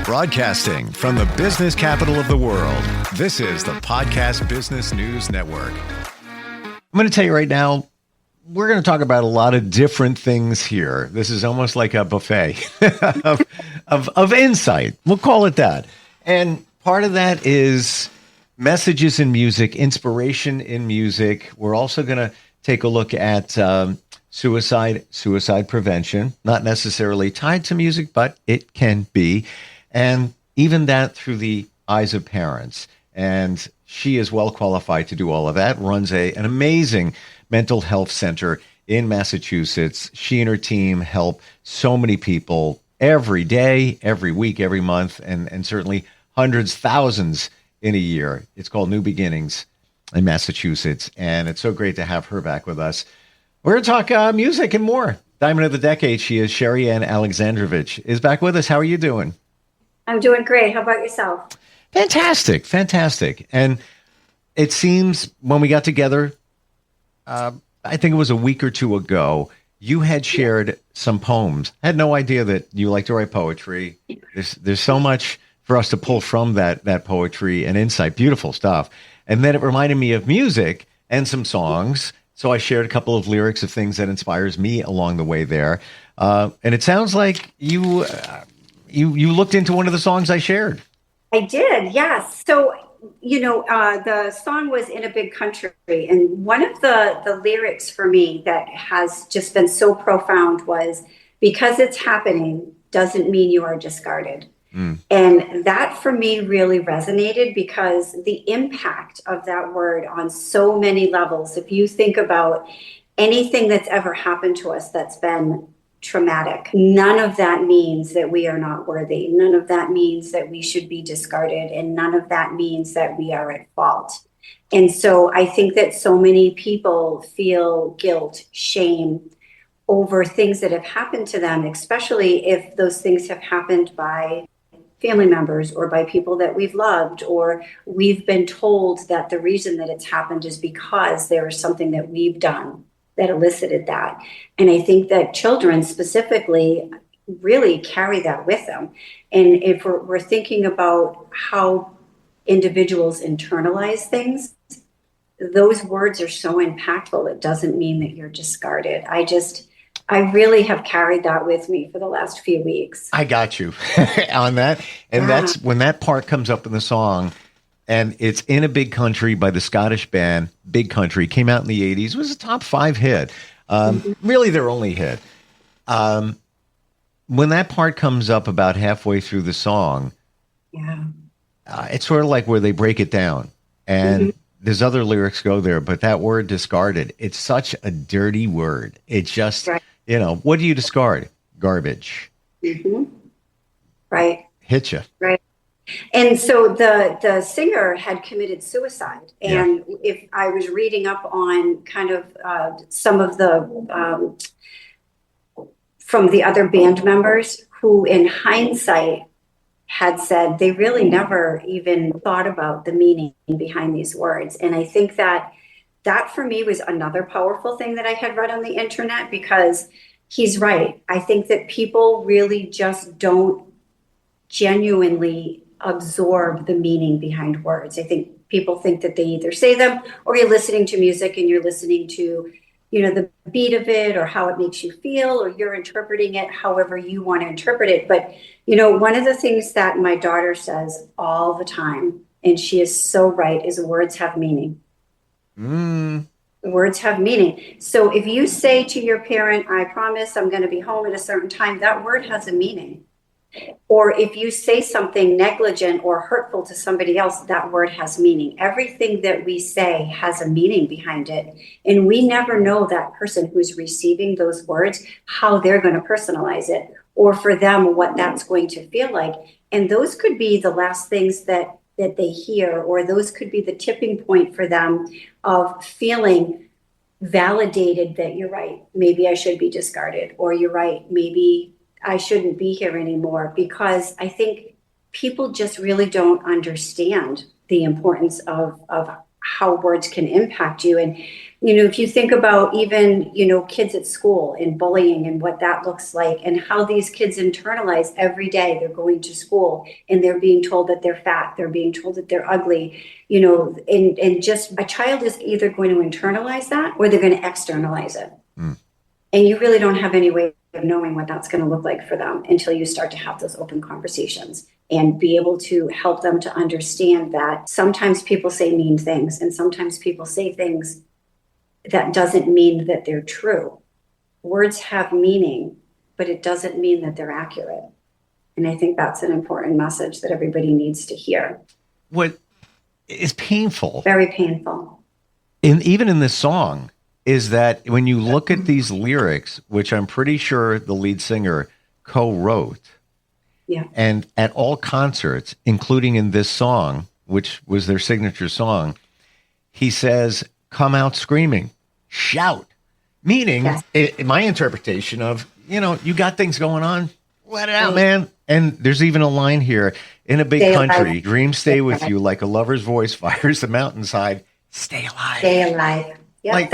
Broadcasting from the business capital of the world, this is the Podcast Business News Network. I'm going to tell you right now, we're going to talk about a lot of different things here. This is almost like a buffet of insight. We'll call it that. And part of that is messages in music, inspiration in music. We're also going to take a look at suicide prevention, not necessarily tied to music, but it can be. And even that through the eyes of parents. And she is well qualified to do all of that, runs an amazing mental health center in Massachusetts. She and her team help so many people every day, every week, every month, and certainly hundreds, thousands in a year. It's called New Beginnings in Massachusetts. And it's so great to have her back with us. We're going to talk music and more. Diamond of the Decade, she is. Sherri Alexandrovich is back with us. How are you doing? I'm doing great. How about yourself? Fantastic. And it seems when we got together, I think it was a week or two ago, you had shared some poems. I had no idea that you like to write poetry. There's so much for us to pull from that poetry and insight. Beautiful stuff. And then it reminded me of music and some songs. So I shared a couple of lyrics of things that inspires me along the way there. And it sounds like you looked into one of the songs I shared. I did, yes. So, the song was In a Big Country. And one of the lyrics for me that has just been so profound was, because it's happening doesn't mean you are discarded. And that for me really resonated, because the impact of that word on so many levels, if you think about anything that's ever happened to us that's been traumatic, none of that means that we are not worthy. None of that means that we should be discarded. And none of that means that we are at fault. And so I think that so many people feel guilt, shame over things that have happened to them, especially if those things have happened by family members or by people that we've loved, or we've been told that the reason that it's happened is because there is something that we've done that elicited that. And I think that children specifically really carry that with them. And if we're thinking about how individuals internalize things, those words are so impactful. It doesn't mean that you're discarded. I really have carried that with me for the last few weeks. I got you on that. And that's when that part comes up in the song, and it's In a Big Country by the Scottish band Big Country. Came out in the 80s. It was a top 5 hit. Really their only hit. When that part comes up about halfway through the song, it's sort of like where they break it down. And there's other lyrics go there, but that word discarded, it's such a dirty word. It just, what do you discard? Garbage. Right. Hit you. Right. And so the singer had committed suicide. And if I was reading up on kind of some of the, from the other band members who in hindsight had said they really never even thought about the meaning behind these words. And I think that for me was another powerful thing that I had read on the internet, because he's right. I think that people really just don't genuinely absorb the meaning behind words. I think people think that they either say them, or you're listening to music and you're listening to, the beat of it or how it makes you feel, or you're interpreting it however you want to interpret it. But, one of the things that my daughter says all the time, and she is so right, is words have meaning. Words have meaning. So if you say to your parent, I promise I'm going to be home at a certain time, that word has a meaning. Or if you say something negligent or hurtful to somebody else, that word has meaning. Everything that we say has a meaning behind it. And we never know that person who's receiving those words, how they're going to personalize it, or for them, what that's going to feel like. And those could be the last things that they hear, or those could be the tipping point for them of feeling validated that you're right. Maybe I should be discarded, or you're right. Maybe I shouldn't be here anymore, because I think people just really don't understand the importance of how words can impact you. And, if you think about even, kids at school and bullying and what that looks like and how these kids internalize every day, they're going to school and they're being told that they're fat, they're being told that they're ugly, and just a child is either going to internalize that or they're going to externalize it. And you really don't have any way of knowing what that's going to look like for them until you start to have those open conversations and be able to help them to understand that sometimes people say mean things and sometimes people say things that doesn't mean that they're true. Words have meaning, but it doesn't mean that they're accurate. And I think that's an important message that everybody needs to hear. What is painful, very painful, even in this song, is that when you look at these lyrics, which I'm pretty sure the lead singer co-wrote, and at all concerts, including in this song, which was their signature song, he says, "Come out screaming, shout," meaning, in my interpretation of, you got things going on, let it out, man. And there's even a line here, "In a big country, dreams stay with you like a lover's voice fires the mountainside. Stay alive." Stay alive. Yeah, like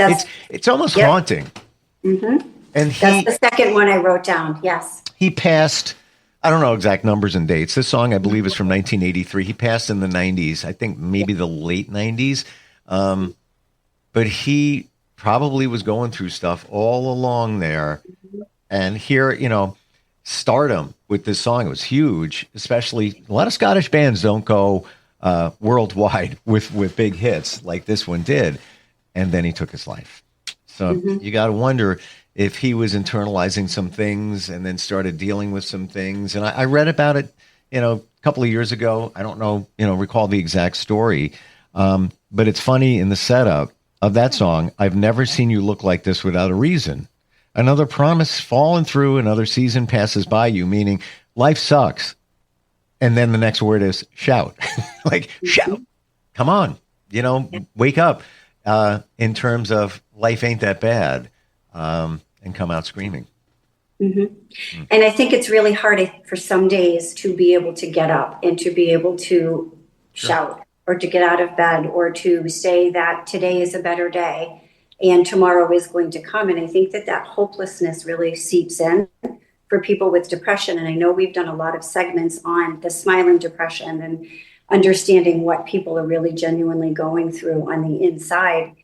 it's almost haunting. Mm-hmm. And that's the second one I wrote down. Yes. He passed, I don't know exact numbers and dates. This song, I believe, is from 1983. He passed in the 90s. I think maybe the late 90s. But he probably was going through stuff all along there. And here, stardom with this song, it was huge, especially a lot of Scottish bands don't go worldwide with big hits like this one did. And then he took his life. So you got to wonder if he was internalizing some things and then started dealing with some things. And I read about it, a couple of years ago. I don't know, recall the exact story. But it's funny in the setup of that song, "I've never seen you look like this without a reason. Another promise fallen through, another season passes by you," meaning life sucks. And then the next word is shout. Like, shout. Come on, wake up. In terms of life ain't that bad, and come out screaming. And I think it's really hard for some days to be able to get up and to be able to shout or to get out of bed or to say that today is a better day and tomorrow is going to come. And I think that hopelessness really seeps in for people with depression. And I know we've done a lot of segments on the smiling depression and understanding what people are really genuinely going through on the inside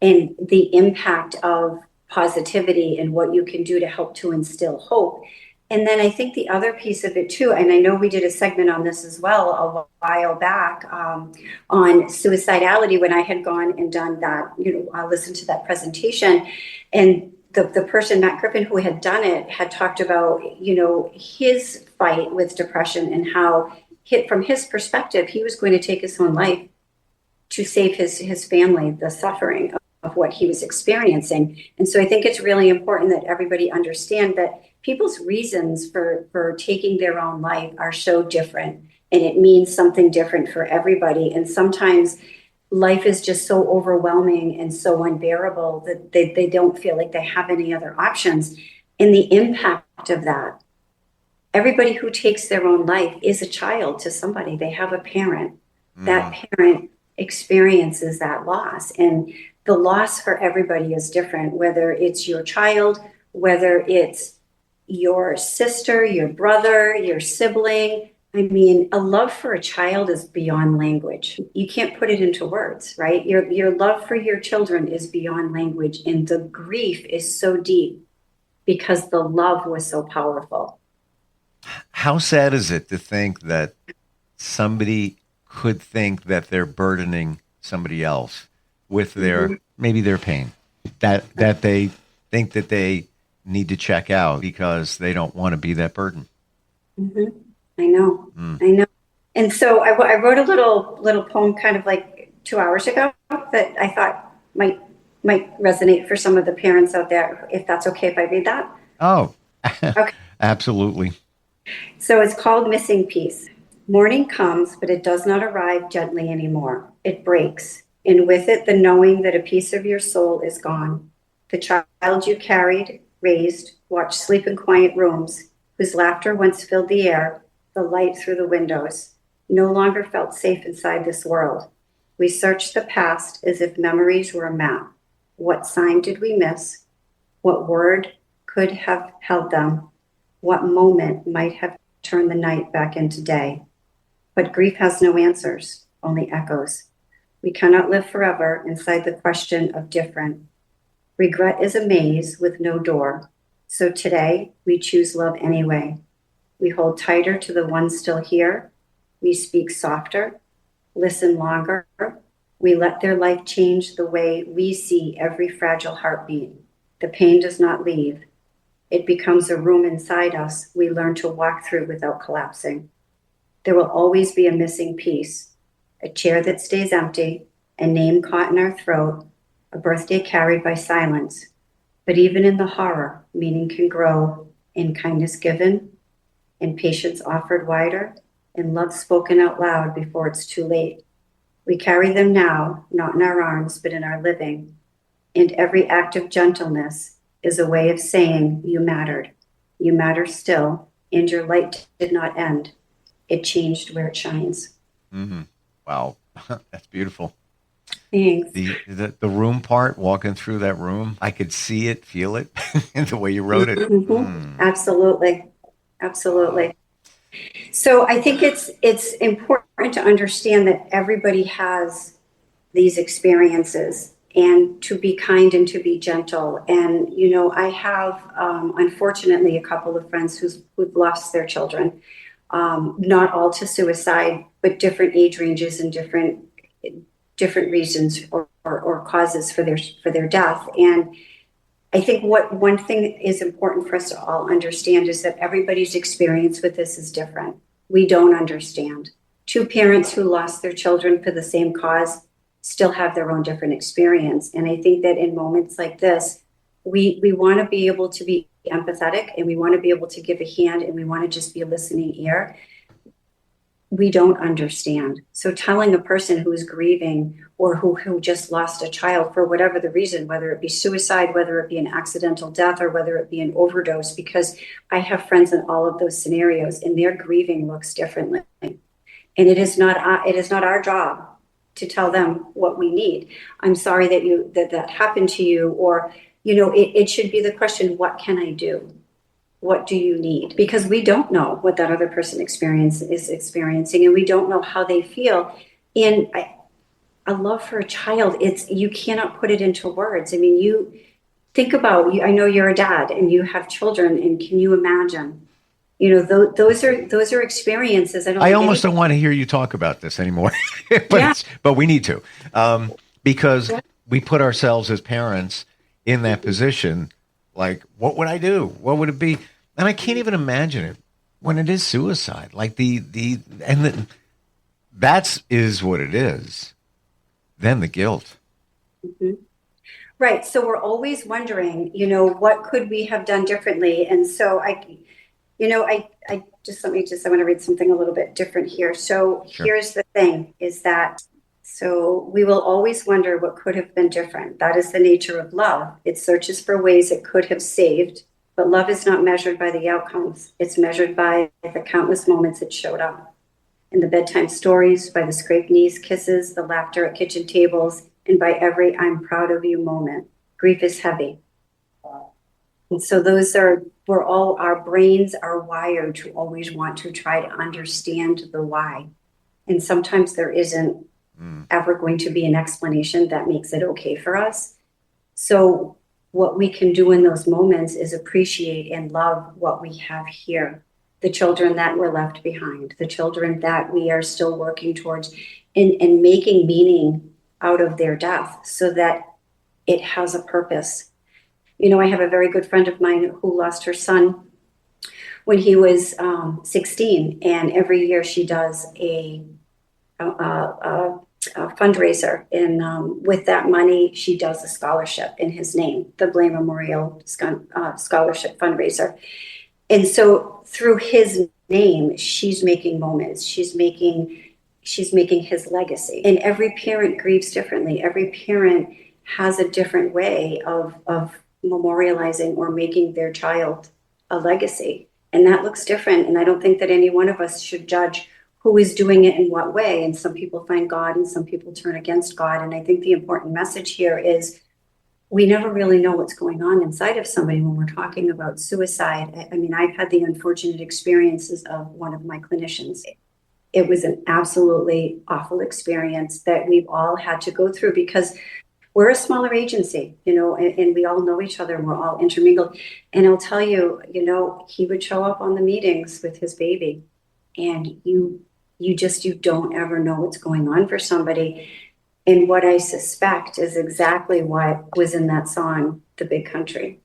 and the impact of positivity and what you can do to help to instill hope. And then I think the other piece of it too, and I know we did a segment on this as well a while back on suicidality when I had gone and done that, I listened to that presentation, and the person, Matt Griffin, who had done it, had talked about, his fight with depression and how from his perspective, he was going to take his own life to save his family, the suffering of what he was experiencing. And so I think it's really important that everybody understand that people's reasons for taking their own life are so different, and it means something different for everybody. And sometimes life is just so overwhelming and so unbearable that they don't feel like they have any other options. And the impact of that, everybody who takes their own life is a child to somebody. They have a parent. That parent experiences that loss. And the loss for everybody is different, whether it's your child, whether it's your sister, your brother, your sibling. I mean, a love for a child is beyond language. You can't put it into words, right? Your love for your children is beyond language. And the grief is so deep because the love was so powerful. How sad is it to think that somebody could think that they're burdening somebody else with their maybe their pain, that they think that they need to check out because they don't want to be that burden. I know. And so I wrote a little poem kind of like 2 hours ago that I thought might resonate for some of the parents out there, if that's okay if I read that. Oh, okay. Absolutely. So it's called Missing Piece. Morning comes, but it does not arrive gently anymore. It breaks, and with it the knowing that a piece of your soul is gone. The child you carried, raised, watched sleep in quiet rooms, whose laughter once filled the air, the light through the windows, no longer felt safe inside this world. We search the past as if memories were a map. What sign did we miss? What word could have held them? What moment might have turned the night back into day? But grief has no answers, only echoes. We cannot live forever inside the question of different. Regret is a maze with no door. So today, we choose love anyway. We hold tighter to the ones still here. We speak softer, listen longer. We let their life change the way we see every fragile heartbeat. The pain does not leave. It becomes a room inside us we learn to walk through without collapsing. There will always be a missing piece, a chair that stays empty, a name caught in our throat, a birthday carried by silence. But even in the horror, meaning can grow in kindness given, in patience offered wider, in love spoken out loud before it's too late. We carry them now, not in our arms, but in our living. And every act of gentleness is a way of saying you mattered. You matter still, and your light did not end. It changed where it shines. Mm-hmm. Wow, that's beautiful. Thanks. The room part, walking through that room, I could see it, feel it, in the way you wrote it. Mm-hmm. Absolutely. So I think it's important to understand that everybody has these experiences, and to be kind and to be gentle. And, I have, unfortunately, a couple of friends who've lost their children, not all to suicide, but different age ranges and different reasons or causes for their death. And I think one thing that is important for us to all understand is that everybody's experience with this is different. We don't understand. Two parents who lost their children for the same cause still have their own different experience. And I think that in moments like this, we want to be able to be empathetic, and we want to be able to give a hand, and we want to just be a listening ear. We don't understand. So telling a person who is grieving or who just lost a child for whatever the reason, whether it be suicide, whether it be an accidental death, or whether it be an overdose, because I have friends in all of those scenarios, and their grieving looks differently. And it is not our job to tell them what we need. I'm sorry that happened to you, or, it should be the question, what can I do? What do you need? Because we don't know what that other person is experiencing, and we don't know how they feel. And a love for a child, you cannot put it into words. I mean, you think about, I know you're a dad and you have children, and can you imagine? Those are experiences. I almost don't want to hear you talk about this anymore, but we need to, because we put ourselves as parents in that position. Like, what would I do? What would it be? And I can't even imagine it when it is suicide. Like that's what it is. Then the guilt. Mm-hmm. Right. So we're always wondering, what could we have done differently? And so I want to read something a little bit different here. So Sure. Here's the thing is that, so we will always wonder what could have been different. That is the nature of love. It searches for ways it could have saved, but love is not measured by the outcomes. It's measured by the countless moments it showed up. In the bedtime stories, by the scraped knees, kisses, the laughter at kitchen tables, and by every I'm proud of you moment. Grief is heavy. And so our brains are wired to always want to try to understand the why. And sometimes there isn't ever going to be an explanation that makes it okay for us. So what we can do in those moments is appreciate and love what we have here. The children that were left behind, the children that we are still working towards, and making meaning out of their death so that it has a purpose. I have a very good friend of mine who lost her son when he was 16, and every year she does a fundraiser, and with that money she does a scholarship in his name, the Blaine Memorial Scholarship Fundraiser. And so through his name, she's making moments, she's making his legacy. And every parent grieves differently. Every parent has a different way of memorializing or making their child a legacy, and that looks different. And I don't think that any one of us should judge who is doing it in what way. And some people find God and some people turn against God. And I think the important message here is we never really know what's going on inside of somebody when we're talking about suicide. I mean, I've had the unfortunate experiences of one of my clinicians. It was an absolutely awful experience that we've all had to go through because we're a smaller agency, and we all know each other and we're all intermingled. And I'll tell you, he would show up on the meetings with his baby, and you don't ever know what's going on for somebody. And what I suspect is exactly what was in that song, The Big Country,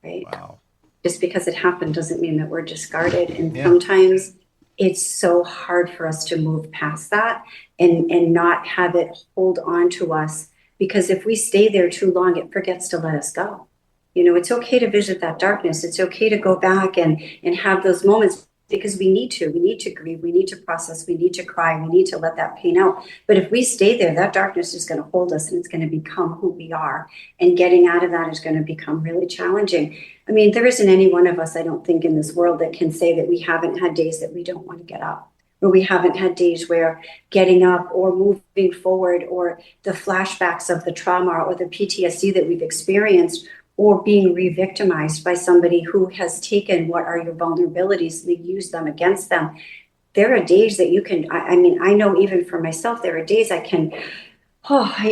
right? Wow. Just because it happened doesn't mean that we're discarded. And sometimes it's so hard for us to move past that and not have it hold on to us, because if we stay there too long, it forgets to let us go. It's okay to visit that darkness. It's okay to go back and have those moments, because we need to grieve, we need to process, we need to cry, we need to let that pain out. But if we stay there, that darkness is going to hold us and it's going to become who we are. And getting out of that is going to become really challenging. I mean, there isn't any one of us, I don't think, in this world that can say that we haven't had days that we don't want to get up, or we haven't had days where getting up or moving forward, or the flashbacks of the trauma or the PTSD that we've experienced, or being re-victimized by somebody who has taken what are your vulnerabilities and they use them against them. There are days that you can, I mean, I know even for myself, there are days I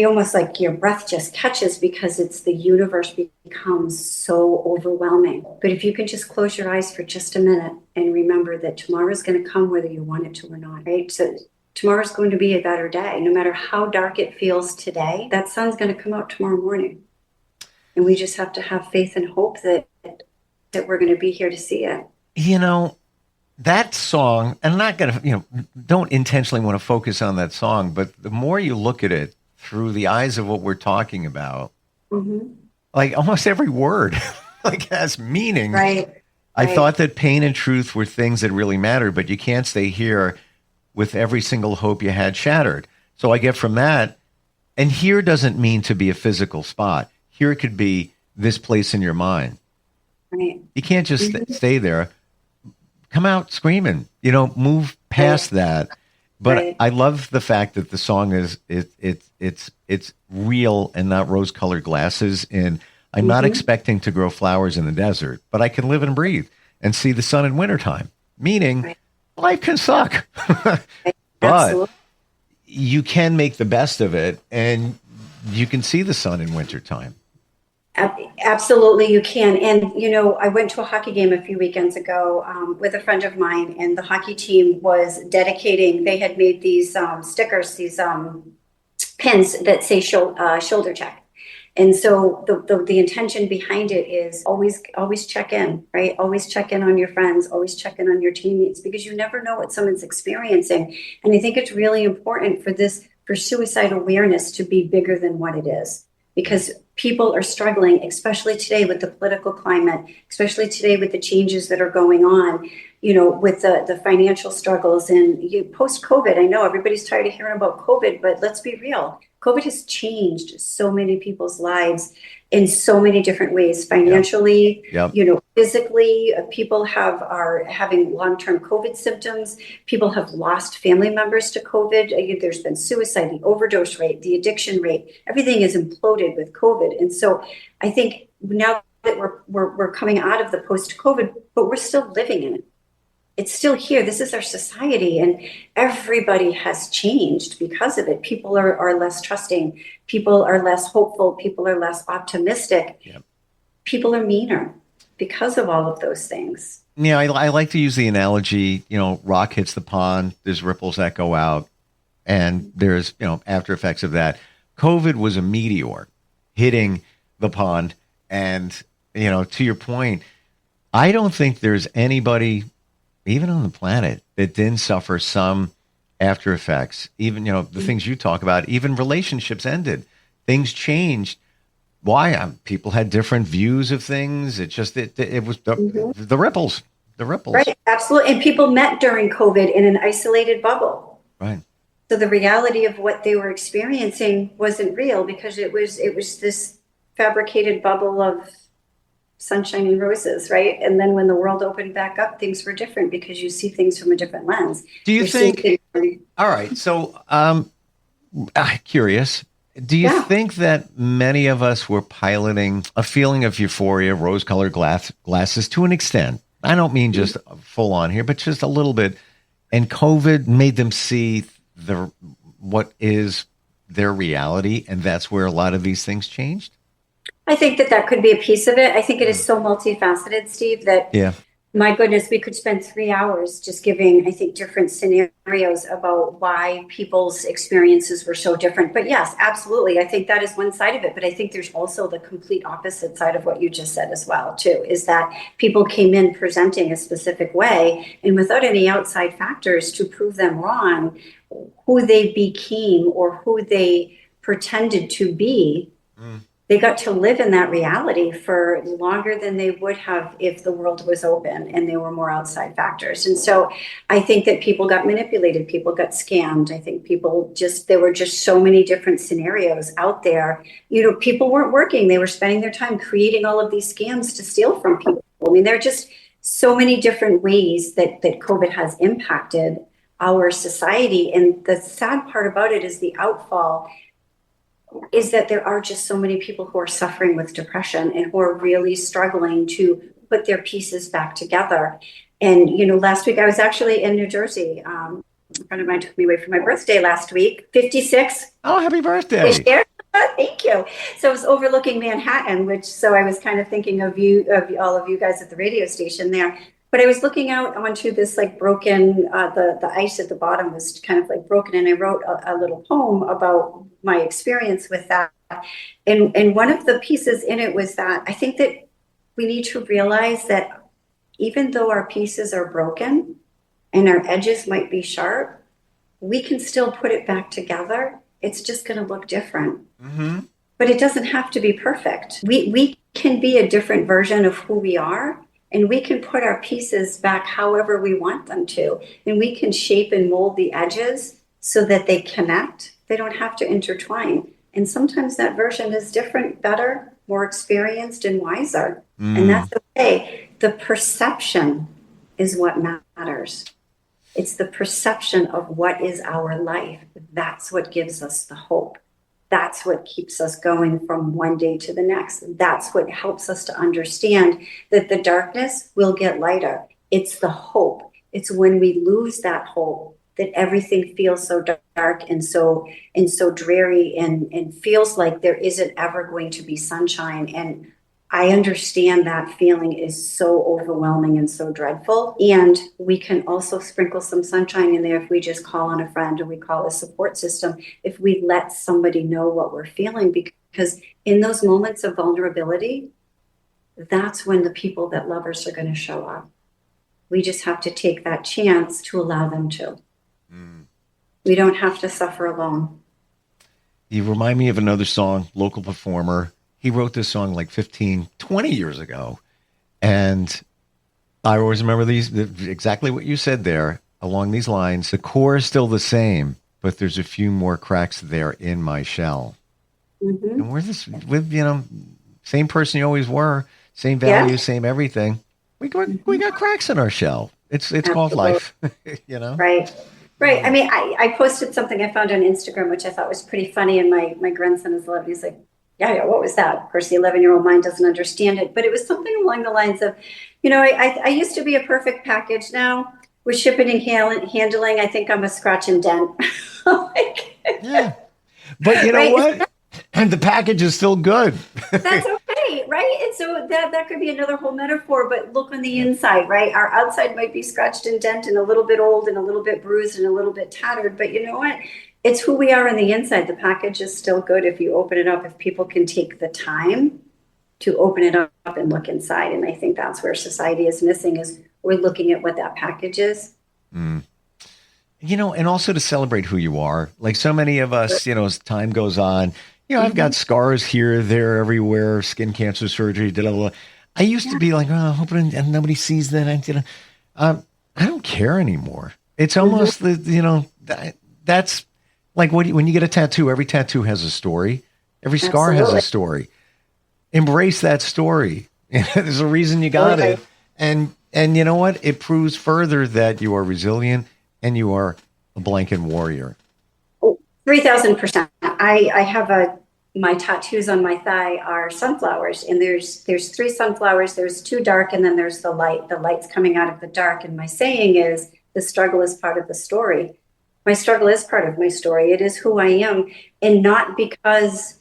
almost like your breath just catches, because it's the universe becomes so overwhelming. But if you can just close your eyes for just a minute and remember that tomorrow is going to come whether you want it to or not, right? So tomorrow's going to be a better day. No matter how dark it feels today, that sun's going to come out tomorrow morning. And we just have to have faith and hope that we're going to be here to see it. That song, and I'm not going to, don't intentionally want to focus on that song, but the more you look at it through the eyes of what we're talking about, like almost every word has meaning. Right. I thought that pain and truth were things that really mattered, but you can't stay here with every single hope you had shattered. So I get from that, and here doesn't mean to be a physical spot. Here it could be this place in your mind. Right. You can't just stay there. Come out screaming, move past that. But I love the fact that the song is it's real and not rose-colored glasses. And I'm not expecting to grow flowers in the desert, but I can live and breathe and see the sun in wintertime. Meaning, life can suck, but you can make the best of it, and you can see the sun in wintertime. Absolutely, you can. And, I went to a hockey game a few weekends ago with a friend of mine, and the hockey team was they had made these stickers, these pins that say shoulder check. And so the intention behind it is always check in, right? Always check in on your friends, always check in on your teammates, because you never know what someone's experiencing. And I think it's really important for suicide awareness to be bigger than what it is, because people are struggling, especially today with the political climate, especially today with the changes that are going on, with the financial struggles and post-COVID. I know everybody's tired of hearing about COVID, but let's be real. COVID has changed so many people's lives in so many different ways, financially, physically. People are having long-term COVID symptoms. People have lost family members to COVID. There's been suicide, the overdose rate, the addiction rate. Everything is imploded with COVID. And so I think now that we're coming out of the post-COVID, but we're still living in it. It's still here. This is our society, and everybody has changed because of it. People are less trusting. People are less hopeful. People are less optimistic. Yep. People are meaner because of all of those things. Yeah, I like to use the analogy, rock hits the pond, there's ripples that go out, and there's, after effects of that. COVID was a meteor hitting the pond, and, to your point, I don't think there's anybody even on the planet that didn't suffer some after effects. Even, the things you talk about, even relationships ended, things changed. Why? People had different views of things. It was the ripples, Right. Absolutely. And people met during COVID in an isolated bubble. Right. So the reality of what they were experiencing wasn't real, because it was this fabricated bubble of sunshine and roses, right? And then when the world opened back up, things were different because you see things from a different lens. Do you You're seeing think, things all right, so curious, do you yeah. think that many of us were piloting a feeling of euphoria, rose-colored glasses to an extent? I don't mean just full on here, but just a little bit. And COVID made them see what is their reality, and that's where a lot of these things changed? I think that could be a piece of it. I think it is so multifaceted, Steve, that Yeah. my goodness, we could spend 3 hours just giving, I think, different scenarios about why people's experiences were so different. But yes, absolutely. I think that is one side of it. But I think there's also the complete opposite side of what you just said as well, too, is that people came in presenting a specific way and without any outside factors to prove them wrong, who they became or who they pretended to be. They got to live in that reality for longer than they would have if the world was open and there were more outside factors. And so I think that people got manipulated, people got scammed. I think there were just so many different scenarios out there. People weren't working. They were spending their time creating all of these scams to steal from people. I mean, there are just so many different ways that COVID has impacted our society. And the sad part about it is the outfall is that there are just so many people who are suffering with depression and who are really struggling to put their pieces back together. And, last week I was actually in New Jersey. A friend of mine took me away for my birthday last week, 56. Oh, happy birthday. Thank you. So I was overlooking Manhattan, so I was kind of thinking of you, of all of you guys at the radio station there. But I was looking out onto this broken, the ice at the bottom was kind of broken. And I wrote a little poem about my experience with that. And one of the pieces in it was that I think that we need to realize that even though our pieces are broken and our edges might be sharp, we can still put it back together. It's just going to look different. Mm-hmm. But it doesn't have to be perfect. We can be a different version of who we are. And we can put our pieces back however we want them to. And we can shape and mold the edges so that they connect. They don't have to intertwine. And sometimes that version is different, better, more experienced, and wiser. And that's okay. The perception is what matters. It's the perception of what is our life. That's what gives us the hope. That's what keeps us going from one day to the next. That's what helps us to understand that the darkness will get lighter. It's the hope. It's when we lose that hope that everything feels so dark and so dreary and feels like there isn't ever going to be sunshine. And I understand that feeling is so overwhelming and so dreadful. And we can also sprinkle some sunshine in there if we just call on a friend or we call a support system, if we let somebody know what we're feeling. Because in those moments of vulnerability, that's when the people that love us are going to show up. We just have to take that chance to allow them to. We don't have to suffer alone. You remind me of another song, local performer. He wrote this song 15, 20 years ago. And I always remember exactly what you said there along these lines. The core is still the same, but there's a few more cracks there in my shell. Mm-hmm. And we're with, same person you always were, same values, same everything. We got cracks in our shell. It's called life, Right. I mean, I posted something I found on Instagram, which I thought was pretty funny. And my grandson is 11. He's like, yeah, what was that? Of course, the 11-year-old mind doesn't understand it. But it was something along the lines of, I used to be a perfect package. Now with shipping and handling, I think I'm a scratch and dent. Yeah. But you know what? And the package is still good. That's okay, right? And so that could be another whole metaphor, but look on the inside, right? Our outside might be scratched and dent and a little bit old and a little bit bruised and a little bit tattered, but you know what? It's who we are on the inside. The package is still good if you open it up, if people can take the time to open it up and look inside. And I think that's where society is missing, is we're looking at what that package is. And also to celebrate who you are. Like so many of us, as time goes on, I've got scars here, there, everywhere, skin cancer surgery, I used to be like, hoping and nobody sees that. I don't care anymore. It's almost, that's like when you get a tattoo, every tattoo has a story. Every scar has a story. Embrace that story. There's a reason you got it. And you know what? It proves further that you are resilient and you are a blanket warrior. 3,000%. I have my tattoos on my thigh are sunflowers, and there's 3 sunflowers. There's 2 dark, and then there's the light. The light's coming out of the dark. And my saying is, the struggle is part of the story. My struggle is part of my story. It is who I am, and not because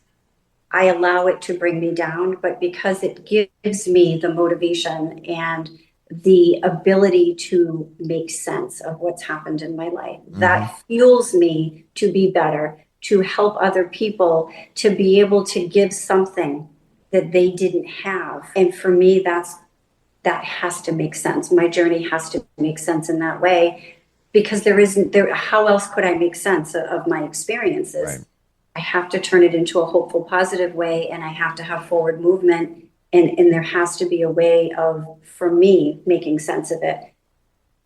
I allow it to bring me down, but because it gives me the motivation and the ability to make sense of what's happened in my life. Mm-hmm. That fuels me to be better, to help other people, to be able to give something that they didn't have. And for me, that has to make sense. My journey has to make sense in that way, because how else could I make sense of my experiences? Right. I have to turn it into a hopeful, positive way, and I have to have forward movement, and there has to be a way of, for me, making sense of it.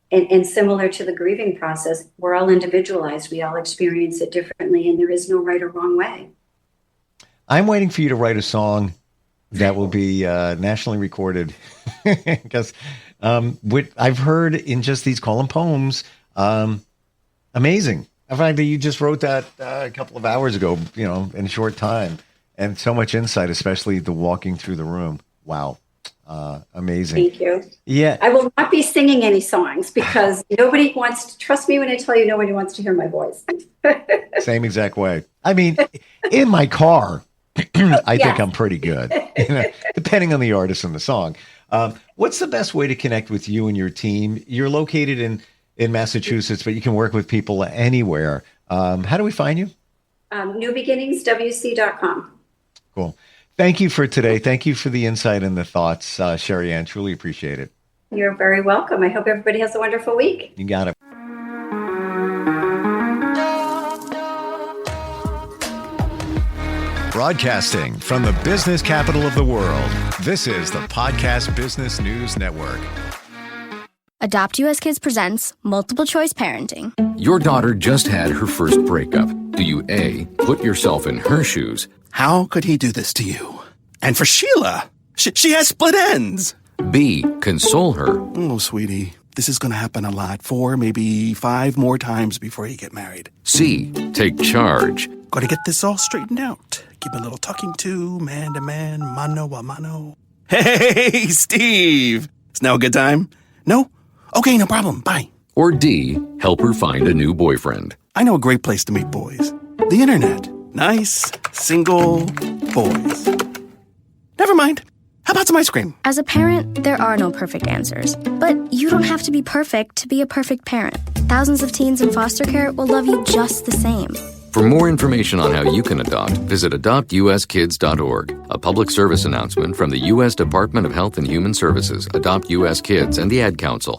And similar to the grieving process, we're all individualized. We all experience it differently, and there is no right or wrong way. I'm waiting for you to write a song that will be nationally recorded, because I've heard in just these call them poems, amazing. In fact, you just wrote that a couple of hours ago, in a short time, and so much insight, especially the walking through the room. Wow. Amazing. Thank you. Yeah. I will not be singing any songs, because nobody wants to, trust me when I tell you, nobody wants to hear my voice. Same exact way. I mean, in my car, I think I'm pretty good, depending on the artist and the song. What's the best way to connect with you and your team? You're located in Massachusetts, but you can work with people anywhere. How do we find you? newbeginningswc.com. Cool. Thank you for today. Thank you for the insight and the thoughts, Sherri Ann. Truly appreciate it. You're very welcome. I hope everybody has a wonderful week. You got it. Broadcasting from the business capital of the world, this is the Podcast Business News Network. Adopt US Kids presents Multiple Choice Parenting. Your daughter just had her first breakup. Do you A, put yourself in her shoes? How could he do this to you? And for Sheila, she has split ends. B, console her. Oh, sweetie, this is going to happen a lot. 4, maybe 5 more times before you get married. C, take charge. Got to get this all straightened out. Give a little talking to, man to man, mano a mano. Hey, Steve! Is now a good time? No? Okay, no problem. Bye. Or D, help her find a new boyfriend. I know a great place to meet boys. The internet. Nice, single boys. Never mind. How about some ice cream? As a parent, there are no perfect answers. But you don't have to be perfect to be a perfect parent. Thousands of teens in foster care will love you just the same. For more information on how you can adopt, visit adoptuskids.org. A public service announcement from the U.S. Department of Health and Human Services, Adopt U.S. Kids, and the Ad Council.